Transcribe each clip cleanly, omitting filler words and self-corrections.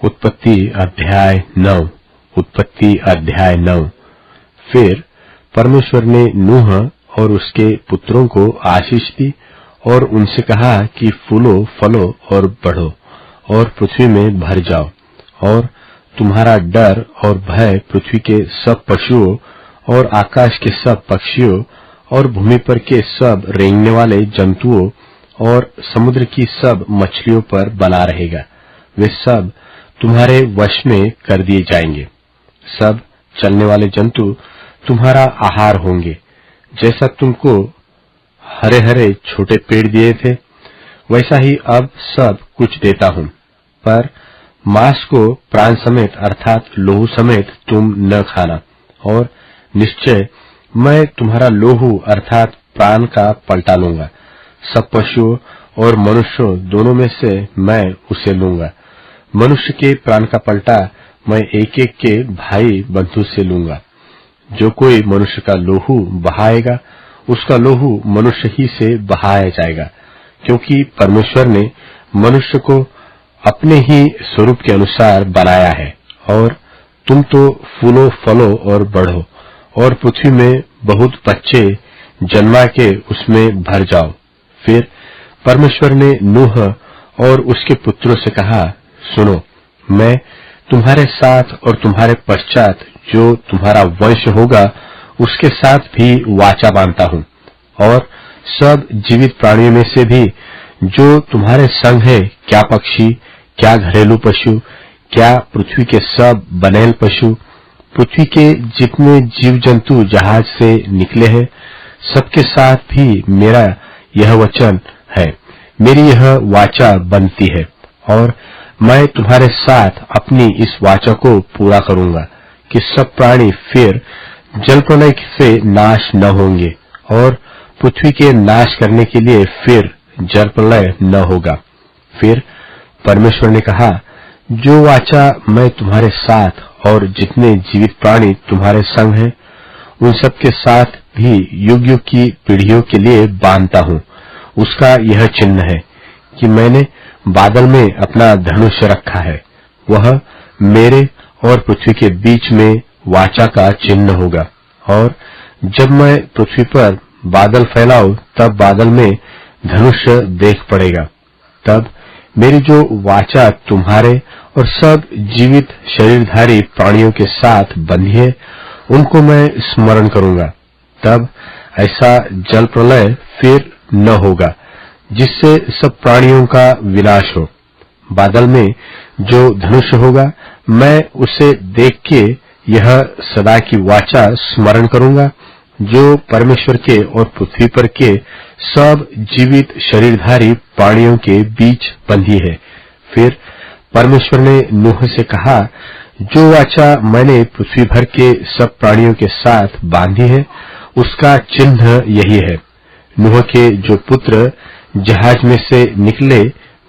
उत्पत्ति अध्याय 9। फिर परमेश्वर ने नूह और उसके पुत्रों को आशीष दी और उनसे कहा कि फूलो फलो और बढ़ो और पृथ्वी में भर जाओ, और तुम्हारा डर और भय पृथ्वी के सब पशुओं और आकाश के सब पक्षियों और भूमि पर के सब रेंगने वाले जंतुओं और समुद्र की सब मछलियों पर बना रहेगा। वे सब तुम्हारे वश में कर दिए जाएंगे। सब चलने वाले जंतु तुम्हारा आहार होंगे। जैसा तुमको हरे हरे छोटे पेड़ दिए थे, वैसा ही अब सब कुछ देता हूं, पर मांस को प्राण समेत अर्थात लोहू समेत तुम न खाना। और निश्चय मैं तुम्हारा लोहू अर्थात प्राण का पलटा लूंगा। सब पशुओं और मनुष्यों दोनों में से मैं उसे लूंगा। मनुष्य के प्राण का पलटा मैं एक एक के भाई बंधु से लूंगा। जो कोई मनुष्य का लोहू बहाएगा, उसका लोहू मनुष्य ही से बहाया जाएगा, क्योंकि परमेश्वर ने मनुष्य को अपने ही स्वरूप के अनुसार बनाया है। और तुम तो फूलो फलो और बढ़ो और पृथ्वी में बहुत बच्चे जन्मा के उसमें भर जाओ। फिर परमेश्वर ने नूह और उसके पुत्रों से कहा, सुनो, मैं तुम्हारे साथ और तुम्हारे पश्चात जो तुम्हारा वंश होगा उसके साथ भी वाचा बांधता हूं, और सब जीवित प्राणियों में से भी जो तुम्हारे संग है, क्या पक्षी, क्या घरेलू पशु, क्या पृथ्वी के सब बनेल पशु, पृथ्वी के जितने जीव जंतु जहाज से निकले हैं, सबके साथ भी मेरा यह वचन है, मेरी यह वाचा बनती है। और मैं तुम्हारे साथ अपनी इस वाचा को पूरा करूंगा कि सब प्राणी फिर जल प्रलय से नाश न होंगे, और पृथ्वी के नाश करने के लिए फिर जल प्रलय न होगा। फिर परमेश्वर ने कहा, जो वाचा मैं तुम्हारे साथ और जितने जीवित प्राणी तुम्हारे संग हैं, उन सब के साथ भी युग युग की पीढ़ियों के लिए बांधता हूं, उसका यह चिन्ह है कि मैंने बादल में अपना धनुष रखा है। वह मेरे और पृथ्वी के बीच में वाचा का चिन्ह होगा। और जब मैं पृथ्वी पर बादल फैलाऊं, तब बादल में धनुष देख पड़ेगा। तब मेरी जो वाचा तुम्हारे और सब जीवित शरीरधारी प्राणियों के साथ बंधी है, उनको मैं स्मरण करूंगा। तब ऐसा जल प्रलय फिर न होगा जिससे सब प्राणियों का विनाश हो। बादल में जो धनुष होगा, मैं उसे देख के यह सदा की वाचा स्मरण करूंगा जो परमेश्वर के और पृथ्वी पर के सब जीवित शरीरधारी प्राणियों के बीच बंधी है। फिर परमेश्वर ने नूह से कहा, जो वाचा मैंने पृथ्वी भर के सब प्राणियों के साथ बांधी है, उसका चिन्ह यही है। नूह के जो पुत्र जहाज में से निकले,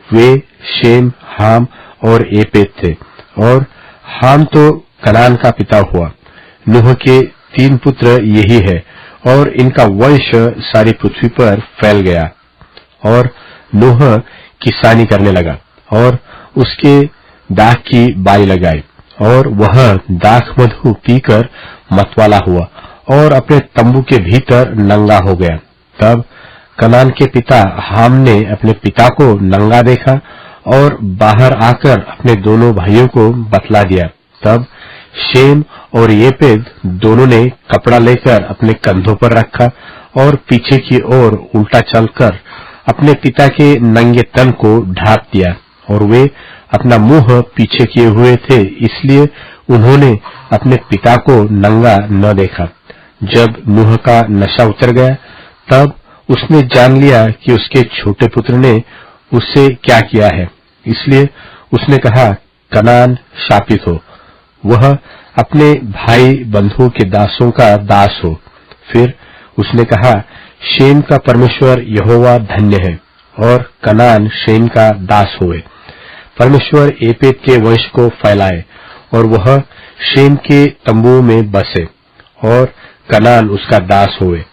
वे शेम, हाम और एपेत थे। और हाम तो कनान का पिता हुआ। नूह के 3 पुत्र यही है, और इनका वंश सारी पृथ्वी पर फैल गया। और नूह किसानी करने लगा और उसके दाख की बाई लगाई, और वह दाख मधु पीकर मतवाला हुआ और अपने तंबू के भीतर नंगा हो गया। तब कनान के पिता हाम ने अपने पिता को नंगा देखा और बाहर आकर अपने दोनों भाइयों को बतला दिया। तब शेम और येपेद दोनों ने कपड़ा लेकर अपने कंधों पर रखा और पीछे की ओर उल्टा चलकर अपने पिता के नंगे तन को ढांप दिया। और वे अपना मुंह पीछे किए हुए थे, इसलिए उन्होंने अपने पिता को नंगा न देखा। जब नूह का नशा उतर गया, तब उसने जान लिया कि उसके छोटे पुत्र ने उससे क्या किया है। इसलिए उसने कहा, कनान शापित हो, वह अपने भाई बंधुओं के दासों का दास हो। फिर उसने कहा, शेम का परमेश्वर यहोवा धन्य है, और कनान शेम का दास हुए। परमेश्वर एपेत के वंश को फैलाए, और वह शेम के तंबुओं में बसे, और कनान उसका दास हुए।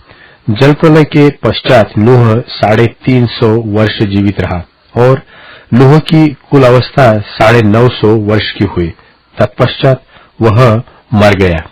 जल प्रलय के पश्चात नूह 350 वर्ष जीवित रहा, और नूह की कुल अवस्था 950 वर्ष की हुई। तत्पश्चात वह मर गया।